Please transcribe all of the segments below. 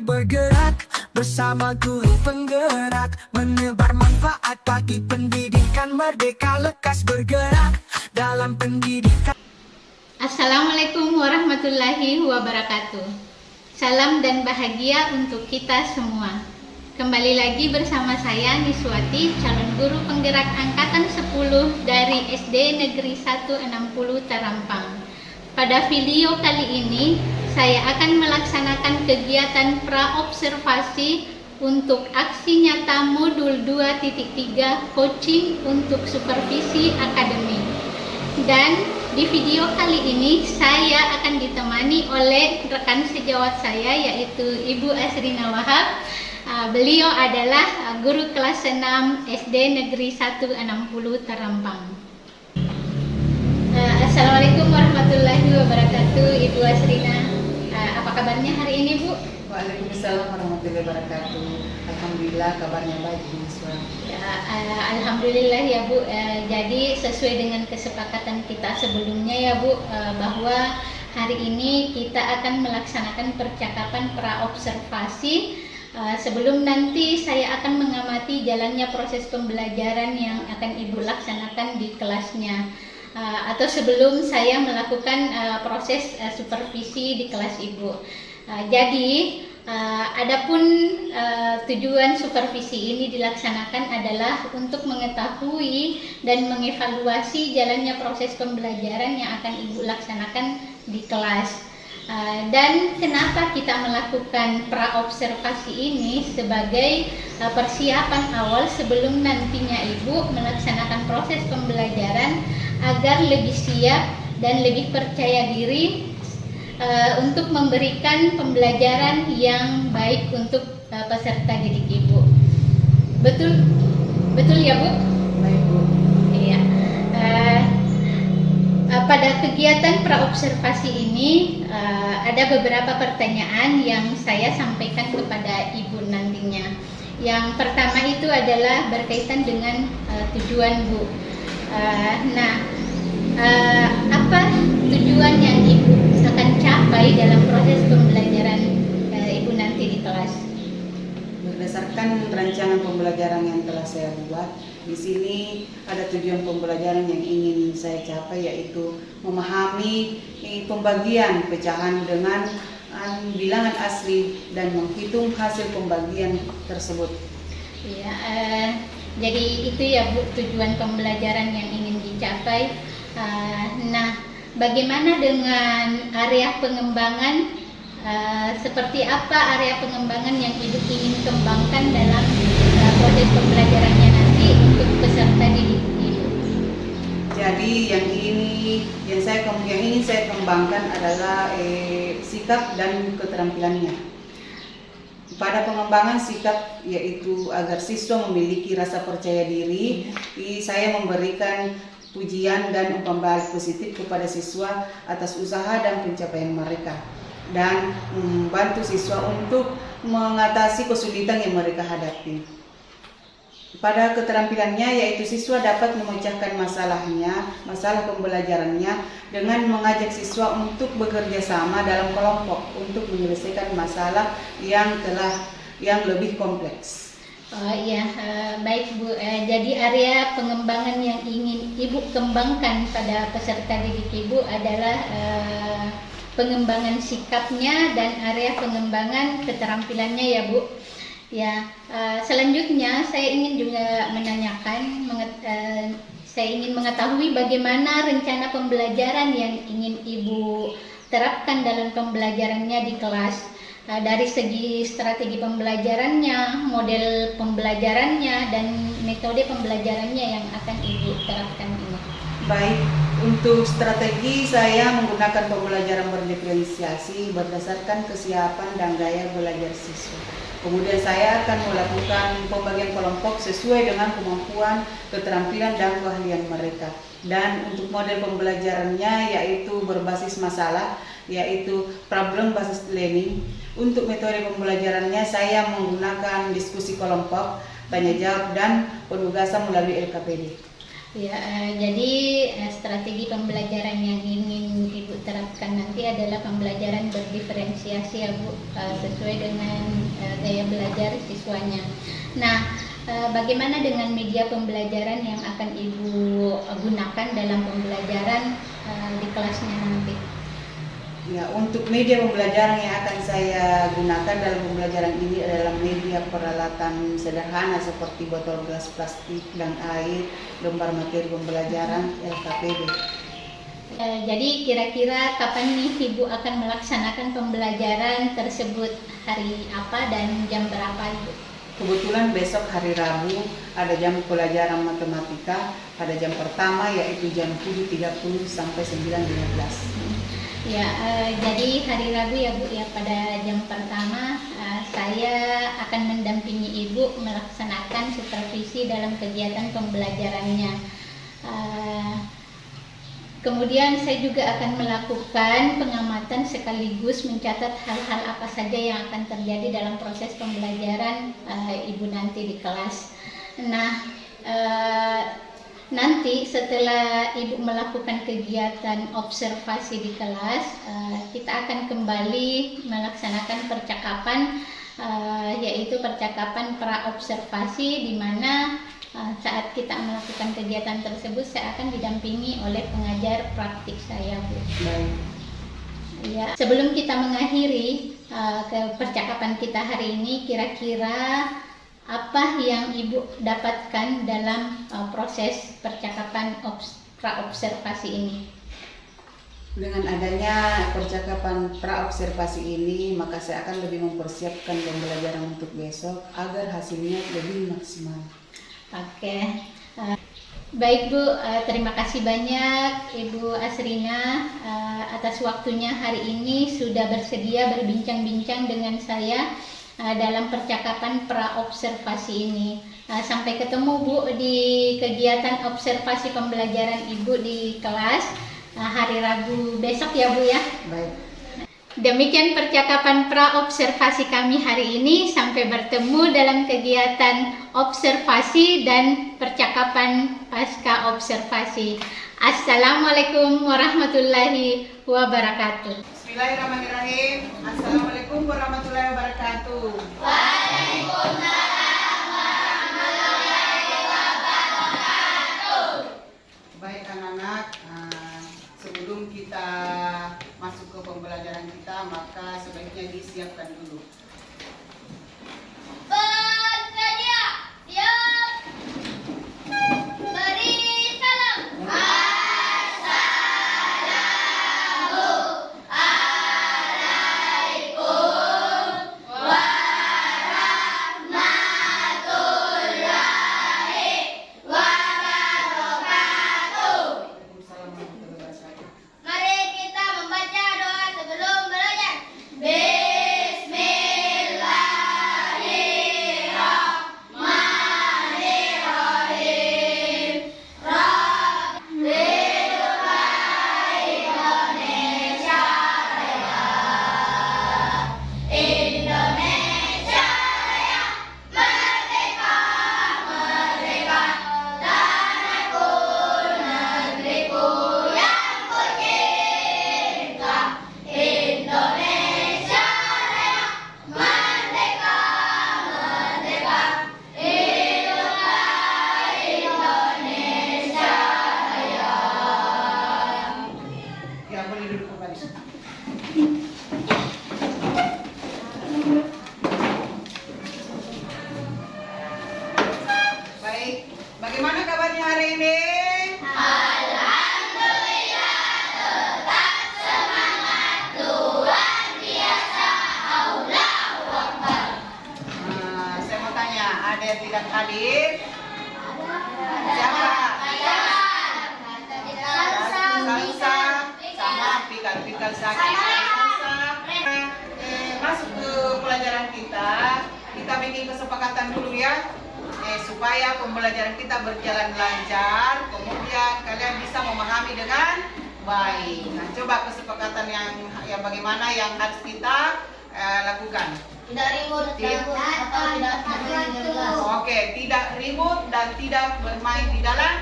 Mari bergerak bersama guru penggerak, menebar manfaat bagi pendidikan merdeka, lekas bergerak dalam pendidikan. Assalamualaikum warahmatullahi wabarakatuh. Salam dan bahagia untuk kita semua. Kembali lagi bersama saya Niswati, calon guru penggerak angkatan 10 dari SD Negeri 160 Tarampang. Pada video kali ini, saya akan melaksanakan kegiatan praobservasi untuk aksi nyata modul 2.3 coaching untuk supervisi akademik. Dan di video kali ini saya akan ditemani oleh rekan sejawat saya, yaitu Ibu Asrina Wahab. Beliau adalah guru kelas 6 SD Negeri 160 Tarampang. Assalamualaikum warahmatullahi wabarakatuh, Ibu Asrina. Apa kabarnya hari ini, Bu? Waalaikumsalam warahmatullahi wabarakatuh. Alhamdulillah kabarnya baik, Bu. Ya, alhamdulillah ya, Bu. Jadi sesuai dengan kesepakatan kita sebelumnya ya, Bu, bahwa hari ini kita akan melaksanakan percakapan praobservasi. Sebelum nanti saya akan mengamati jalannya proses pembelajaran yang akan Ibu laksanakan di kelasnya. Atau sebelum saya melakukan proses supervisi di kelas Ibu. Jadi adapun tujuan supervisi ini dilaksanakan adalah untuk mengetahui dan mengevaluasi jalannya proses pembelajaran yang akan Ibu laksanakan di kelas. Dan kenapa kita melakukan praobservasi ini sebagai persiapan awal sebelum nantinya Ibu melaksanakan proses pembelajaran agar lebih siap dan lebih percaya diri untuk memberikan pembelajaran yang baik untuk peserta didik Ibu. Betul ya, Bu? Baik, Bu. Iya. Pada kegiatan praobservasi ini ada beberapa pertanyaan yang saya sampaikan kepada Ibu nantinya. Yang pertama itu adalah berkaitan dengan tujuan, Bu. Apa tujuan yang Ibu akan capai dalam proses pembelajaran Ibu nanti di kelas? Berdasarkan rancangan pembelajaran yang telah saya buat, di sini ada tujuan pembelajaran yang ingin saya capai, yaitu memahami pembagian pecahan dengan bilangan asli dan menghitung hasil pembagian tersebut. Ya, jadi itu ya, Bu, tujuan pembelajaran yang ingin dicapai. Bagaimana dengan area pengembangan? Seperti apa area pengembangan yang Ibu ingin kembangkan dalam proses pembelajarannya nanti untuk peserta didik Ibu? Jadi yang ingin saya kembangkan adalah sikap dan keterampilannya. Pada pengembangan sikap, yaitu agar siswa memiliki rasa percaya diri, saya memberikan pujian dan umpan balik positif kepada siswa atas usaha dan pencapaian mereka, dan membantu siswa untuk mengatasi kesulitan yang mereka hadapi. Pada keterampilannya, yaitu siswa dapat memecahkan masalah pembelajarannya dengan mengajak siswa untuk bekerja sama dalam kelompok untuk menyelesaikan masalah yang lebih kompleks. Baik, Bu. Jadi area pengembangan yang ingin Ibu kembangkan pada peserta didik Ibu adalah pengembangan sikapnya dan area pengembangan keterampilannya ya, Bu. Ya, selanjutnya saya ingin juga saya ingin mengetahui bagaimana rencana pembelajaran yang ingin Ibu terapkan dalam pembelajarannya di kelas. Dari segi strategi pembelajarannya, model pembelajarannya, dan metode pembelajarannya yang akan Ibu terapkan ini. Baik, untuk strategi saya menggunakan pembelajaran berdiferensiasi berdasarkan kesiapan dan gaya belajar siswa. Kemudian saya akan melakukan pembagian kelompok sesuai dengan kemampuan, keterampilan, dan keahlian mereka. Dan untuk model pembelajarannya yaitu berbasis masalah, yaitu problem based learning. Untuk metode pembelajarannya saya menggunakan diskusi kelompok, tanya jawab, dan penugasan melalui LKPD. Ya, jadi strategi pembelajaran yang ingin Ibu terapkan nanti adalah pembelajaran berdiferensiasi ya Bu, sesuai dengan gaya belajar siswanya. Nah, bagaimana dengan media pembelajaran yang akan Ibu gunakan dalam pembelajaran di kelasnya nanti? Ya, untuk media pembelajaran yang akan saya gunakan dalam pembelajaran ini adalah media peralatan sederhana seperti botol gelas plastik dan air, lembar materi pembelajaran, LKPD. Jadi kira-kira kapan nih Ibu akan melaksanakan pembelajaran tersebut, hari apa dan jam berapa Ibu? Kebetulan besok hari Rabu ada jam pelajaran matematika pada jam pertama yaitu jam 7.30 sampai 9.15. Ya, jadi hari Rabu ya Bu ya, pada jam pertama saya akan mendampingi Ibu melaksanakan supervisi dalam kegiatan pembelajarannya. Kemudian saya juga akan melakukan pengamatan sekaligus mencatat hal-hal apa saja yang akan terjadi dalam proses pembelajaran Ibu nanti di kelas. Nah, nanti setelah Ibu melakukan kegiatan observasi di kelas, kita akan kembali melaksanakan percakapan, yaitu percakapan pra-observasi, di mana saat kita melakukan kegiatan tersebut saya akan didampingi oleh pengajar praktik saya Bu. Baik. Ya, sebelum kita mengakhiri ke percakapan kita hari ini, kira-kira apa yang Ibu dapatkan dalam proses percakapan pra-observasi ini? Dengan adanya percakapan pra-observasi ini, maka saya akan lebih mempersiapkan pembelajaran untuk besok agar hasilnya lebih maksimal. Oke, baik Bu, terima kasih banyak Ibu Asrina atas waktunya hari ini sudah bersedia berbincang-bincang dengan saya dalam percakapan pra-observasi ini. Sampai ketemu Bu di kegiatan observasi pembelajaran Ibu di kelas hari Rabu besok ya Bu ya. Baik. Demikian percakapan pra-observasi kami hari ini. Sampai bertemu dalam kegiatan observasi dan percakapan pasca observasi. Assalamualaikum warahmatullahi wabarakatuh. Bismillahirrahmanirrahim. Assalamualaikum warahmatullahi wabarakatuh. Baik anak-anak, sebelum kita masuk ke pembelajaran kita, maka sebaiknya disiapkan dulu. Bersedia, siap, beri salam. Waalaikumsalam warahmatullahi wabarakatuh. Mari kita membaca doa sebelum belajar. Bismillahirrahmanirrahim. Rabbil Indonesia Raya. Indonesia Raya. Merdeka, merdeka. Tanahku, negeriku yang kucinta. Indonesia Raya. Merdeka, merdeka. Hiduplah Indonesia Raya. Ya, boleh duduk kembali. Baik, bagaimana kabarnya hari ini? Alhamdulillah, tetap semangat, luar biasa. Allahu Akbar. Saya mau tanya, ada yang tidak hadir? Siapa? Salsa sama pikal sakit. Salsa. Masuk ke pelajaran kita. Kita bikin kesepakatan dulu ya, supaya pembelajaran kita berjalan lancar. Kemudian kalian bisa memahami dengan baik. Nah, coba kesepakatan yang bagaimana yang harus kita lakukan. Tidak ribut, atau tidak bermain di kelas. Oke, tidak ribut dan tidak bermain di dalam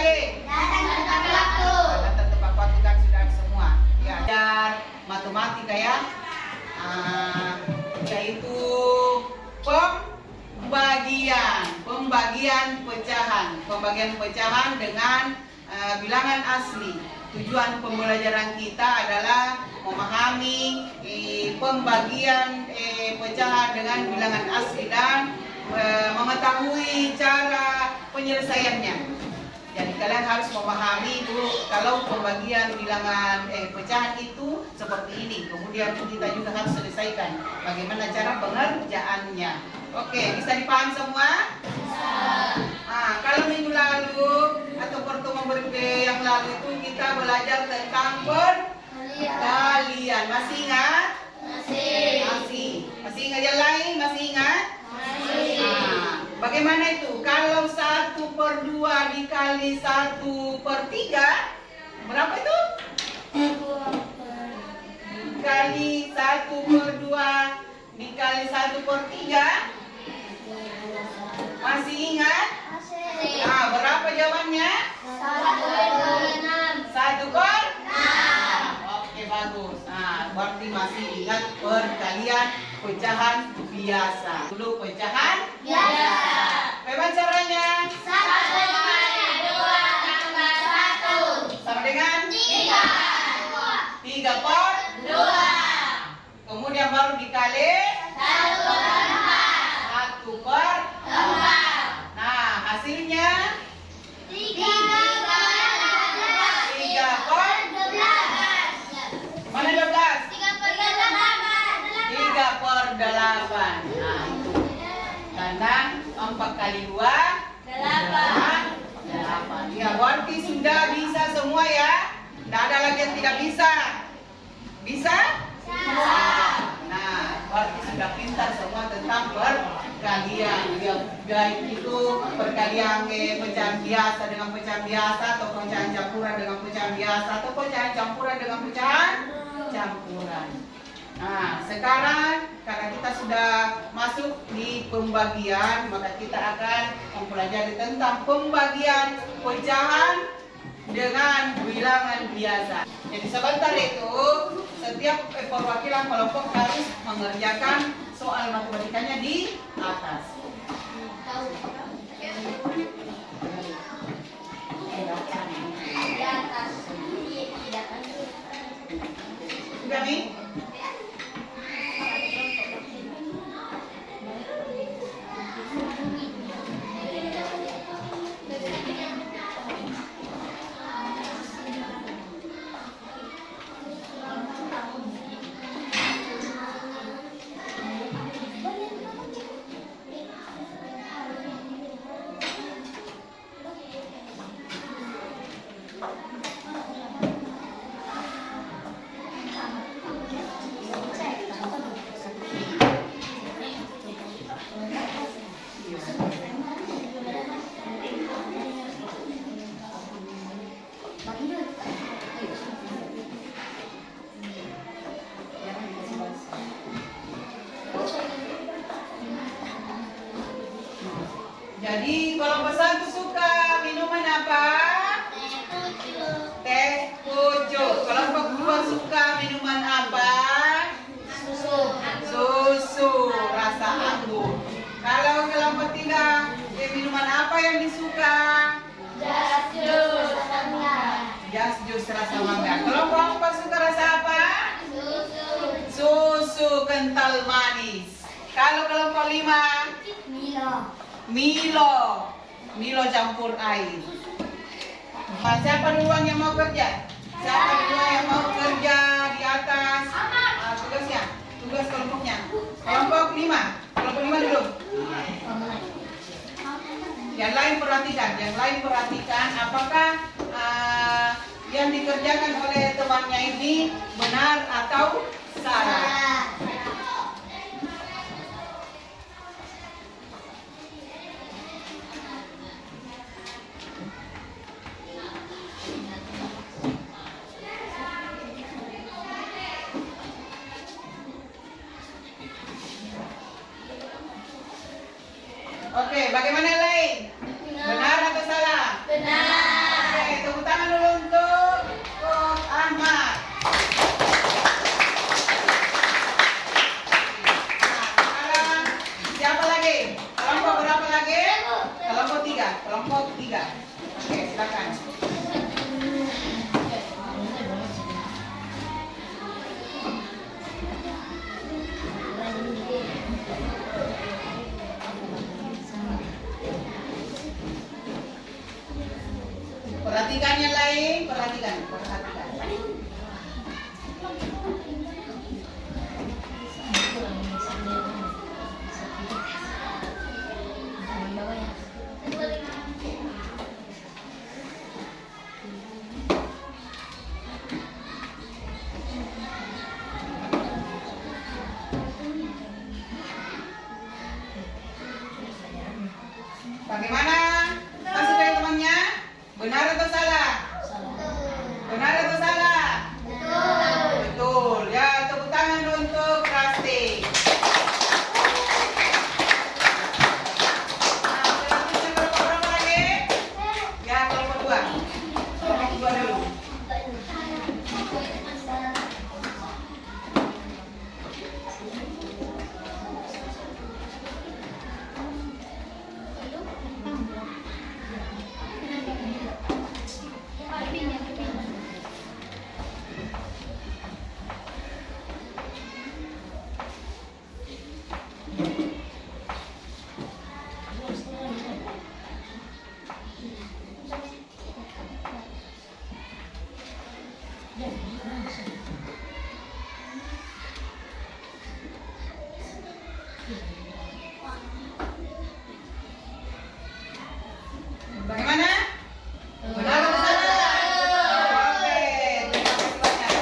sekali. Datang tepat waktu. Datang tepat waktu kan sudah semua. Ya, dan matematika ya. Yaitu pembagian pecahan dengan bilangan asli. Tujuan pembelajaran kita adalah memahami pembagian pecahan dengan bilangan asli dan mengetahui cara penyelesaiannya. Jadi kalian harus memahami dulu kalau pembagian bilangan pecahan itu seperti ini. Kemudian kita juga harus selesaikan bagaimana cara pengerjaannya. Oke, bisa dipaham semua? Bisa. Kalau minggu lalu atau pertemuan yang lalu itu kita belajar tentang perkalian. Masih ingat? Masih ingat yang lain? Masih ingat? Bagaimana itu? Kalau 1/2 dikali 1/3, berapa itu? Dikali 1/2 dikali 1/3. Masih ingat? Berapa jawabannya? 1/6. Oke, bagus. Berarti masih ingat perkalian pecahan biasa. Dulu pecahan biasa. Bagaimana caranya? 1/2 Sama dengan 3/2. Kemudian baru dikali 1/4. Nah, hasilnya 3/12. Mana 12? 3/8. Nah, itu. Karena 4 kali 2 8. Ya, berarti sudah bisa semua ya. Tidak ada lagi yang tidak bisa. Bisa? Bisa. Nah, berarti sudah pintar semua tentang perkalian. Ya, baik itu perkalian pecahan biasa dengan pecahan biasa, atau pecahan campuran dengan pecahan biasa, atau pecahan campuran dengan pecahan campuran. Nah, sekarang karena kita sudah masuk di pembagian, maka kita akan mempelajari tentang pembagian pecahan dengan bilangan biasa. Jadi sebentar itu setiap perwakilan kelompok harus mengerjakan soal matematikanya di atas. Sudah nih? Jadi kelompok 1 suka minuman apa? Teh pucuk. Kelompok 2 suka minuman apa? Susu rasa anggur. Kalau kelompok 3 minuman apa yang disuka? Jas jus rasa mangga. Kelompok 4 suka rasa apa? Susu kental manis. Kalau kelompok 5? Milo campur air. Siapa duluan yang mau kerja? Siapa duluan yang mau kerja di atas? Tugasnya, tugas kelompoknya. Kelompok 5 dulu. Yang lain perhatikan apakah yang dikerjakan oleh temannya ini benar atau salah. Oke, bagaimana lain? Benar atau salah? Benar. 3. Oke, silakan. Perhatikan yang lain, perhatikan. Bagaimana? Masih banyak temannya? Benar atau salah? Benar atau salah? Betul. Ya, tepuk tangan untuk Rasti. Nah, selanjutnya kelompok berapa lagi? Ya, kelompok 2. Kelompok 2 dulu. Bagaimana? Benar atau salah? Oke, terima kasih banyak.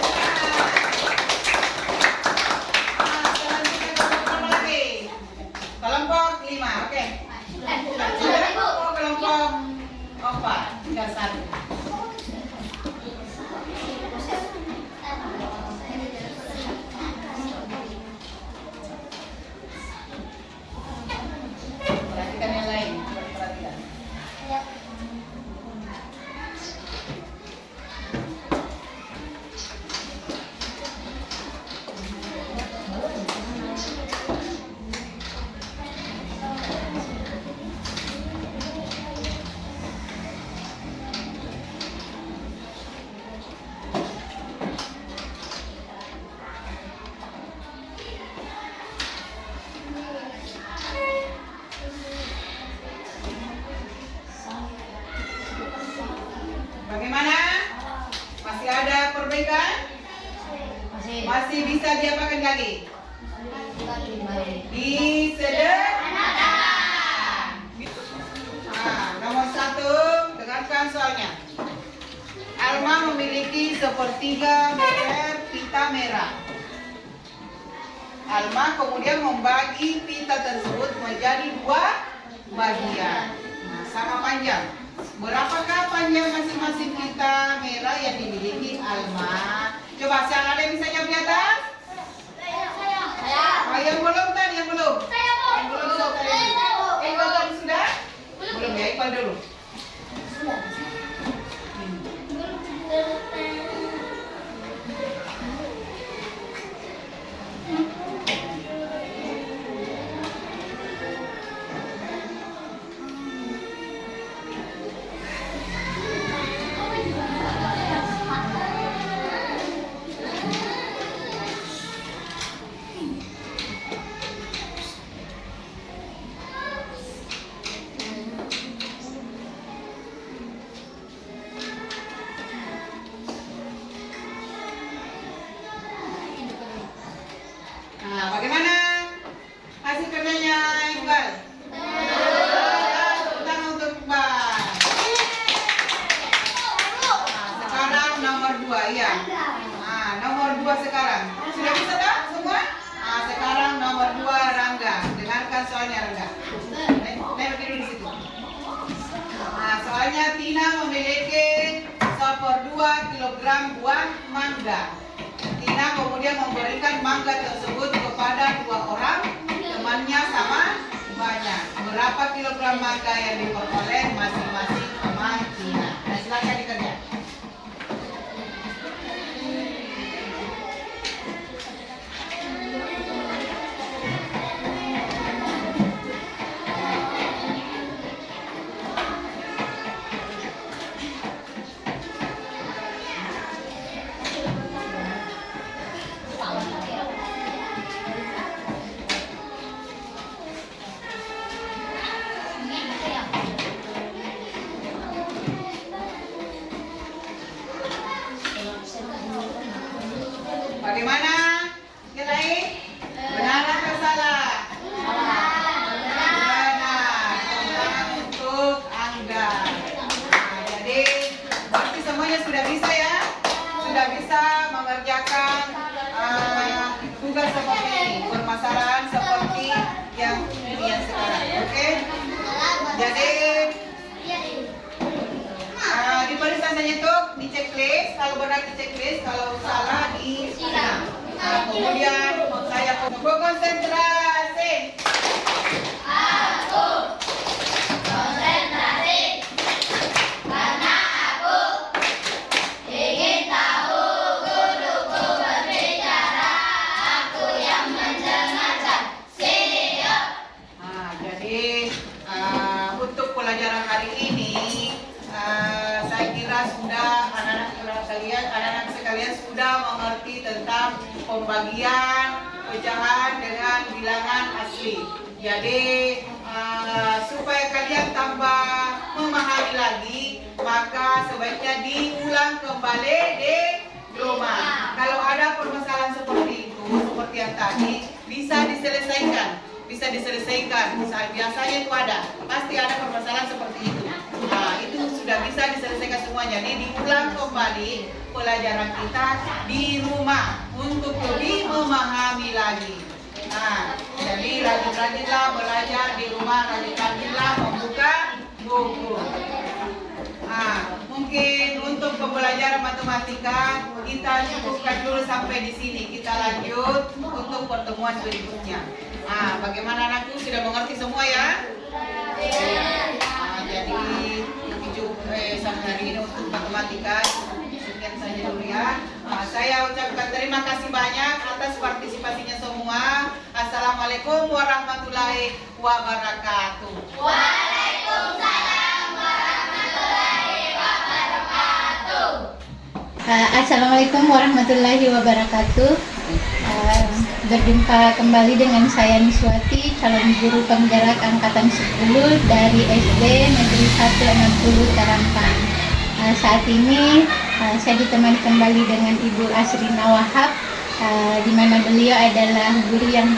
Selanjutnya kelompok berapa lagi? Kelompok 5, oke. Kelompok 4, tinggal 1. Perhatikan yang lain, perhatikan. Bagaimana? Masih ada perbaikan? Masih bisa diapakan lagi? Disederhanakan. Nah, nomor 1, dengarkan soalnya. Alma memiliki sepertiga meter pita merah. Alma kemudian membagi pita tersebut menjadi 2 bagian. Nah, sama panjang. Berapakah panjang masing-masing pita merah yang dimiliki Alma? Coba siapa ada yang bisa jawab di atas? Yang belum tadi, yang belum? Yang belum jawab tadi. Iqbal tadi sudah? Belum ya, Iqbal dulu. Nah, bagaimana hasil kerjanya Iqbal? Tepuk tangan untuk Iqbal. Nah, sekarang nomor 2, iya. Nah, nomor 2 sekarang. Sudah bisa tak semua? Nah, sekarang nomor 2 Rangga. Dengarkan soalnya Rangga. Naik dulu di situ. Nah, soalnya Tina memiliki 1/2 kilogram buah mangga. Tina kemudian memberikan mangga tersebut kepada 2 orang temannya sama banyak. Berapa kilogram mangga yang diperoleh masing-masing teman Tina? Nah, silakan dikerja. yang ini yang sekarang. Oke? Jadi di barisannya itu di checklist, kalau benar di checklist, kalau salah di silang. Kemudian saya konsentrasi. Jadi untuk pelajaran hari ini saya kira sudah anak-anak sekalian sudah mengerti tentang pembagian pecahan dengan bilangan asli. Jadi supaya kalian tambah memahami lagi, maka sebaiknya diulang kembali di rumah. Kalau ada permasalahan seperti itu, seperti yang tadi, bisa diselesaikan. Biasanya itu ada, pasti ada permasalahan seperti itu. Nah, itu sudah bisa diselesaikan semua. Jadi diulang kembali pelajaran kita di rumah untuk lebih memahami lagi. Nah, jadi rajin-rajinlah belajar di rumah, rajin-rajinlah membuka buku. Nah, mungkin untuk pembelajaran matematika kita cukupkan dulu sampai di sini. Kita lanjut untuk pertemuan berikutnya. Nah, bagaimana anakku, sudah mengerti semua ya? Nah, jadi sampai hari ini untuk matematika sekian saja dulu ya. Nah, saya ucapkan terima kasih banyak atas partisipasinya semua. Assalamualaikum warahmatullahi wabarakatuh. Waalaikumsalam warahmatullahi wabarakatuh. Assalamualaikum warahmatullahi wabarakatuh. Berjumpa kembali dengan saya Niswati, calon guru penggerak angkatan 10 dari SD Negeri 1 60 Tarampang. Saat ini saya ditemani kembali dengan Ibu Asrina Wahab, di mana beliau adalah guru yang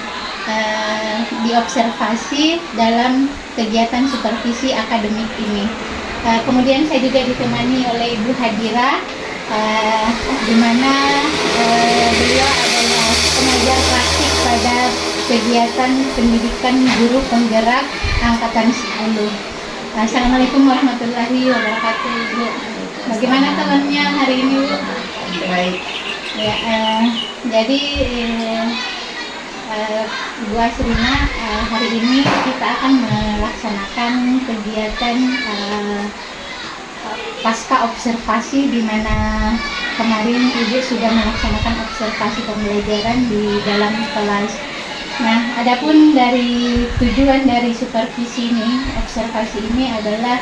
diobservasi dalam kegiatan supervisi akademik ini. Kemudian saya juga ditemani oleh Ibu Hadira, di mana beliau adalah pengajar praktik pada kegiatan pendidikan guru penggerak angkatan 10. Assalamualaikum warahmatullahi wabarakatuh, Bu. Bagaimana kabarnya hari ini, Bu? Baik. Ya, jadi Ibu Asrina, hari ini kita akan melaksanakan kegiatan pasca observasi, di mana kemarin Ibu sudah melaksanakan observasi pembelajaran di dalam kelas. Nah, adapun dari tujuan dari supervisi ini, observasi ini adalah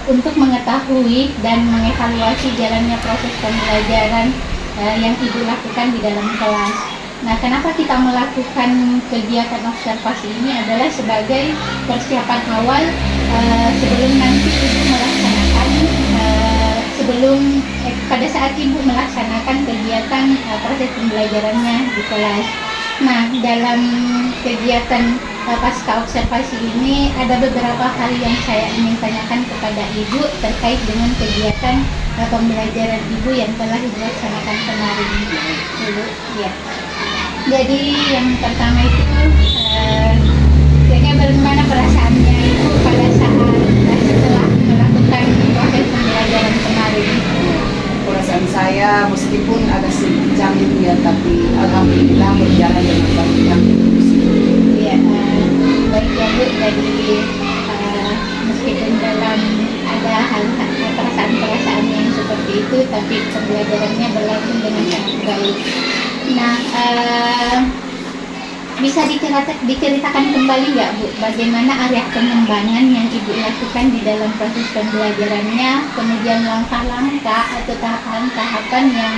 untuk mengetahui dan mengevaluasi jalannya proses pembelajaran yang Ibu lakukan di dalam kelas. Nah, kenapa kita melakukan kegiatan observasi ini adalah sebagai persiapan awal sebelum nanti Ibu melaksanakan pada saat Ibu melaksanakan kegiatan proses pembelajarannya di kelas. Nah, dalam kegiatan pasca observasi ini ada beberapa hal yang saya ingin tanyakan kepada Ibu terkait dengan kegiatan pembelajaran Ibu yang telah dilaksanakan kemarin. Ibu, ya. Jadi yang pertama itu, bagaimana perasaannya Ibu pada saat setelah melakukan proses pembelajaran kemarin? Perasaan saya meskipun agak sedikit canggung ya, tapi alhamdulillah berjalan dengan baik ya. Ya, baik ya, Bu. Jadi meskipun dalam ada hal-hal perasaan-perasaan yang seperti itu, tapi pembelajarannya berlangsung dengan sangat baik. Nah, bisa diceritakan kembali nggak, Bu, bagaimana area pengembangan yang Ibu lakukan di dalam proses pembelajarannya, kemudian langkah-langkah atau tahapan-tahapan yang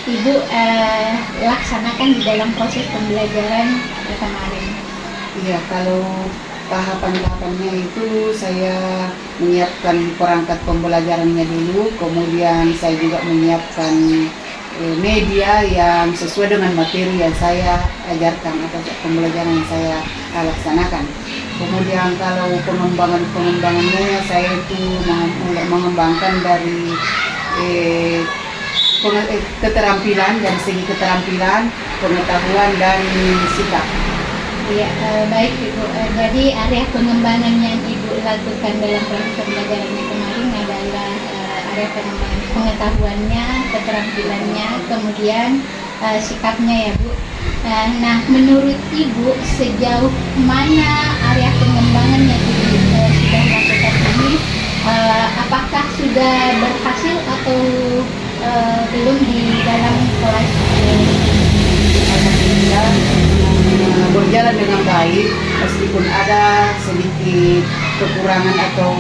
Ibu laksanakan di dalam proses pembelajaran kemarin? Iya, kalau tahapan-tahapannya itu saya menyiapkan perangkat pembelajarannya dulu, kemudian saya juga menyiapkan media yang sesuai dengan materi yang saya ajarkan atau pembelajaran yang saya laksanakan. Kemudian kalau pengembangannya saya itu mengembangkan dari keterampilan, dari segi keterampilan, pengetahuan dan sikap. Iya, baik Ibu. Jadi area pengembangan yang Ibu lakukan dalam proses pembelajarannya kemarin adalah area pengembangan pengetahuannya, keterampilannya, kemudian sikapnya ya Bu. Nah, menurut Ibu sejauh mana area pengembangan yang Ibu sudah lakukan ini, apakah sudah berhasil atau belum di dalam kelas? Alhamdulillah berjalan dengan baik, meskipun ada sedikit kekurangan atau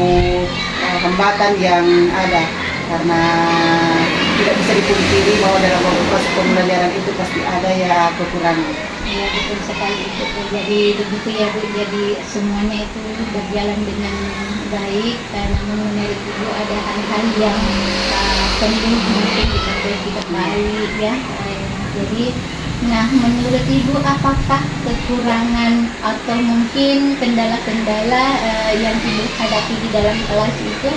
hambatan yang ada, karena tidak bisa dipungkiri bahwa dalam proses pembelajaran itu pasti ada ya kekurangan. Ya betul sekali itu. Jadi begitu ya Bu. Jadi semuanya itu berjalan dengan baik. Namun menurut Ibu ada hal-hal yang perlu mungkin diperbaiki kembali ya. Jadi, nah menurut Ibu apakah kekurangan atau mungkin kendala-kendala yang Ibu hadapi di dalam kelas itu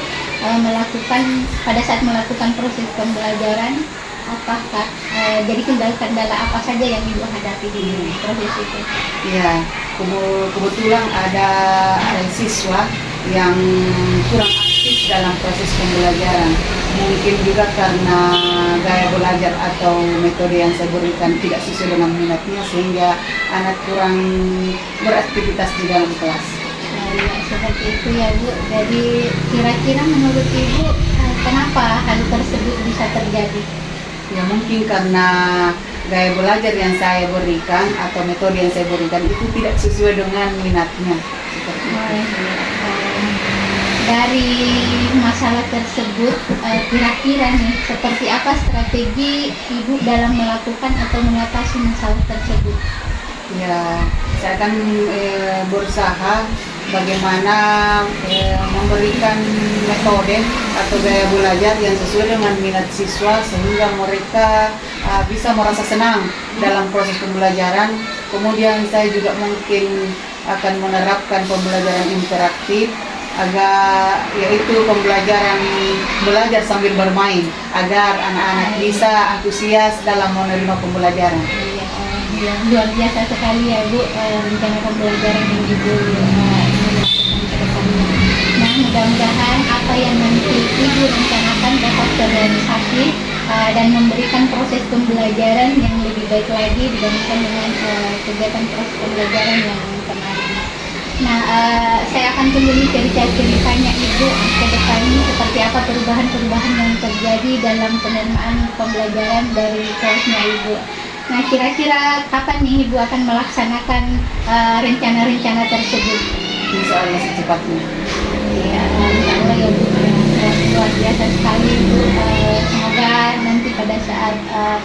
pada saat melakukan proses pembelajaran? Apakah jadi kendala-kendala apa saja yang Ibu hadapi di proses itu? Ya, kebetulan ada siswa yang kurang aktif dalam proses pembelajaran. Mungkin juga karena gaya belajar atau metode yang saya berikan tidak sesuai dengan minatnya, sehingga anak kurang beraktivitas di dalam kelas. Ya, seperti itu ya Bu. Jadi kira-kira menurut Ibu kenapa hal tersebut bisa terjadi? Ya mungkin karena gaya belajar yang saya berikan atau metode yang saya berikan itu tidak sesuai dengan minatnya. Seperti itu. Dari masalah tersebut, kira-kira nih seperti apa strategi Ibu dalam melakukan atau mengatasi masalah tersebut? Ya, saya akan berusaha bagaimana memberikan metode atau gaya belajar yang sesuai dengan minat siswa, sehingga mereka bisa merasa senang dalam proses pembelajaran. Kemudian saya juga mungkin akan menerapkan pembelajaran interaktif, agar yaitu pembelajaran belajar sambil bermain, agar anak-anak bisa antusias dalam menerima pembelajaran. Ya, luar biasa sekali ya Bu, rencana pembelajaran yang Ibu lakukan ke depannya. Nah, mudah-mudahan apa yang nanti Ibu rencanakan dapat terrealisasi dan memberikan proses pembelajaran yang lebih baik lagi dibandingkan dengan kegiatan proses pembelajaran yang kemarin. Nah, saya akan tunggu nih cerita-ceritanya Ibu ke depannya, seperti apa perubahan-perubahan yang terjadi dalam penerimaan pembelajaran dari kelasnya Ibu. Nah, kira-kira kapan nih Ibu akan melaksanakan rencana-rencana tersebut? Insya Allah secepatnya. Ya, insya Allah ya Bu. Luar biasa sekali Ibu. Semoga nanti pada saat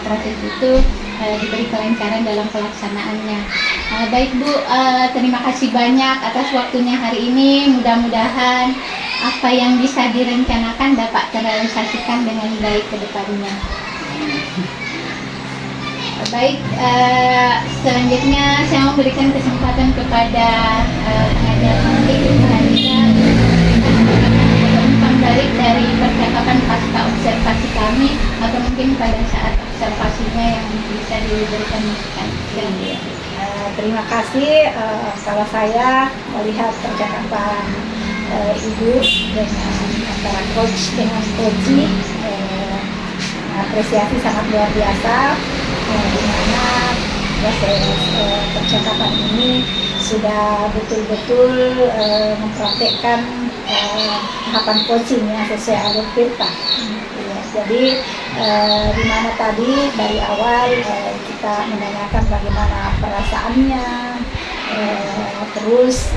proses itu diberi kelancaran dalam pelaksanaannya. Baik Bu, terima kasih banyak atas waktunya hari ini. Mudah-mudahan apa yang bisa direncanakan dapat terrealisasikan dengan baik ke depannya. Baik, selanjutnya saya memberikan kesempatan kepada pengajar pendidik Ibu Hanira untuk balik dari percakapan pasca observasi kami, atau mungkin pada saat observasinya yang bisa diberikan masukan. Terima kasih. Kalau saya melihat percakapan Ibu dengan antara coach dengan coachee, apresiasi sangat luar biasa, di mana proses percakapan ini sudah betul-betul mempraktekkan tahapan coaching yang sesuai alur PIRTA. Jadi di mana tadi dari awal kita menanyakan bagaimana perasaannya, terus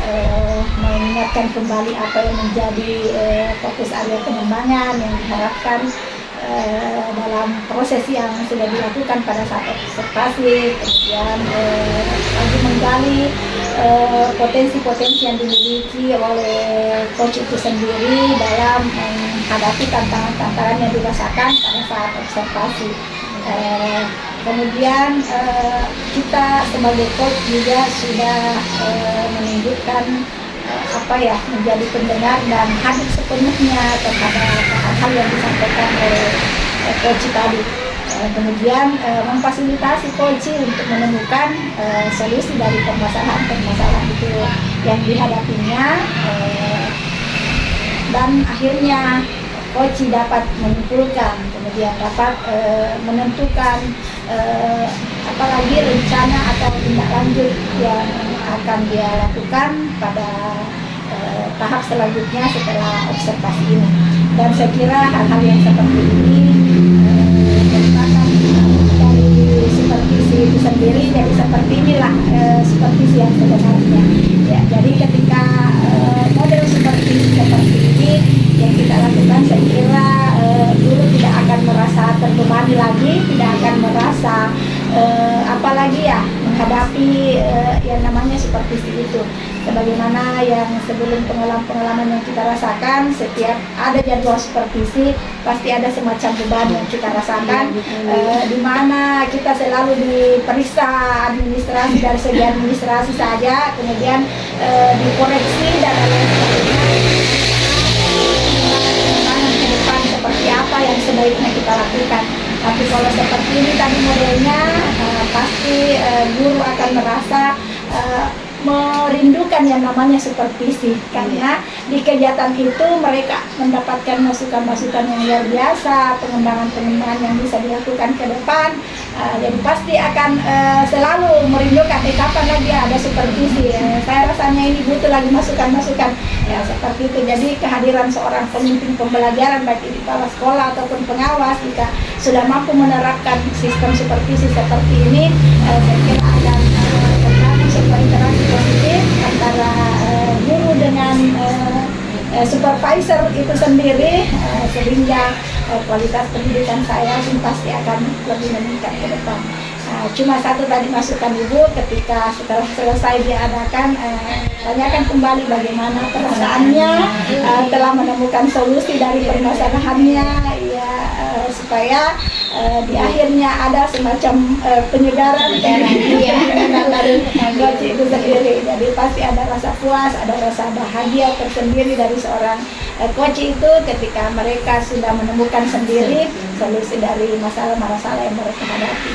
mengingatkan kembali apa yang menjadi fokus area pengembangan yang diharapkan dalam proses yang sudah dilakukan pada saat observasi, kemudian lagi menggali potensi-potensi yang dimiliki oleh coach itu sendiri dalam menghadapi tantangan-tantangan yang dirasakan pada saat observasi. Kemudian kita sebagai coach juga sudah menunjukkan menjadi pendengar dan hadir sepenuhnya terhadap hal-hal yang disampaikan oleh coach tadi. Kemudian memfasilitasi coach untuk menemukan solusi dari permasalahan-permasalahan itu yang dihadapinya, dan akhirnya coach dapat menyimpulkan, kemudian dapat menentukan apalagi rencana atau tindak lanjut yang akan dia lakukan pada tahap selanjutnya setelah observasi ini. Dan saya kira hal-hal yang seperti ini merupakan dari supervisi itu sendiri, jadi seperti inilah supervisi yang sebenarnya. Ya, jadi ketika model supervisi seperti ini yang kita lakukan, saya kira guru tidak akan merasa terbebani lagi, tidak akan merasa apalagi ya menghadapi yang namanya supervisi itu. Sebagaimana yang sebelum pengalaman-pengalaman yang kita rasakan, setiap ada jadwal supervisi pasti ada semacam beban yang kita rasakan, di mana kita selalu diperiksa administrasi dari segi administrasi saja, kemudian dikoreksi dan lain sebagainya. Ke depan seperti apa yang sebaiknya kita lakukan. Tapi kalau seperti ini tadi modelnya, pasti guru akan merasa merindukan yang namanya supervisi, karena di kegiatan itu mereka mendapatkan masukan-masukan yang luar biasa, pengembangan-pengembangan yang bisa dilakukan ke depan. Jadi pasti akan selalu merindukan kapan lagi ada supervisi. Saya rasanya ini butuh lagi masukan-masukan ya seperti itu. Jadi kehadiran seorang pemimpin pembelajaran baik di kepala sekolah ataupun pengawas, jika sudah mampu menerapkan sistem supervisi seperti ini, saya kira akan terbangun sebuah interaksi positif antara guru dengan supervisor itu sendiri, sehingga kualitas pendidikan saya pasti akan lebih meningkat ke depan. Cuma satu tadi masukan Ibu, ketika setelah selesai diadakan, tanyakan kembali bagaimana perasaannya, telah menemukan solusi dari permasalahannya, ya, supaya di akhirnya ada semacam penyegaran dari coach itu sendiri. Jadi pasti ada rasa puas, ada rasa bahagia tersendiri dari seorang coach itu ketika mereka sudah menemukan sendiri solusi dari masalah-masalah yang mereka hadapi.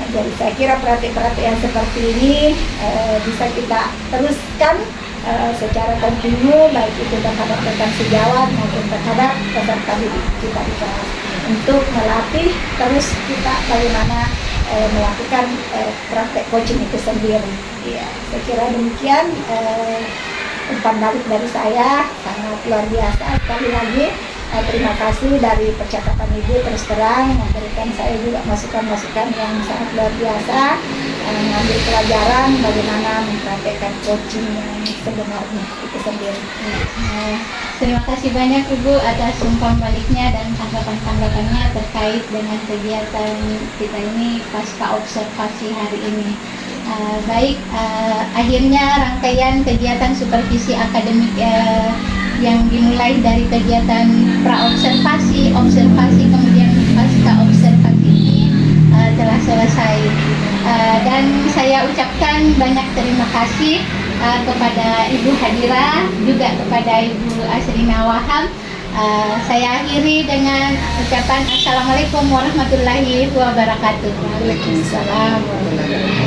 Jadi saya kira perhatian seperti ini bisa kita teruskan secara kontinu, baik itu terhadap rekan sejawat maupun terhadap peserta didik kita di kelas, untuk melatih terus kita bagaimana melakukan praktek coaching itu sendiri. Ya, saya kira demikian umpan balik dari saya, sangat luar biasa. Sekali lagi terima kasih dari percakapan Ibu, terus terang memberikan saya juga masukan-masukan yang sangat luar biasa, mengambil pelajaran bagaimana mempraktekkan coaching yang sebenarnya itu sendiri. Terima kasih banyak Ibu atas umpan baliknya dan tanggapan-tanggapannya terkait dengan kegiatan kita ini pasca observasi hari ini. Akhirnya rangkaian kegiatan supervisi akademik yang dimulai dari kegiatan pra-observasi, observasi, kemudian pasca observasi ini telah selesai. Dan saya ucapkan banyak terima kasih kepada Ibu Hadira, juga kepada Ibu Asrina Wahab. Saya akhiri dengan ucapan Assalamualaikum warahmatullahi wabarakatuh. Waalaikumsalam warahmatullahi wabarakatuh.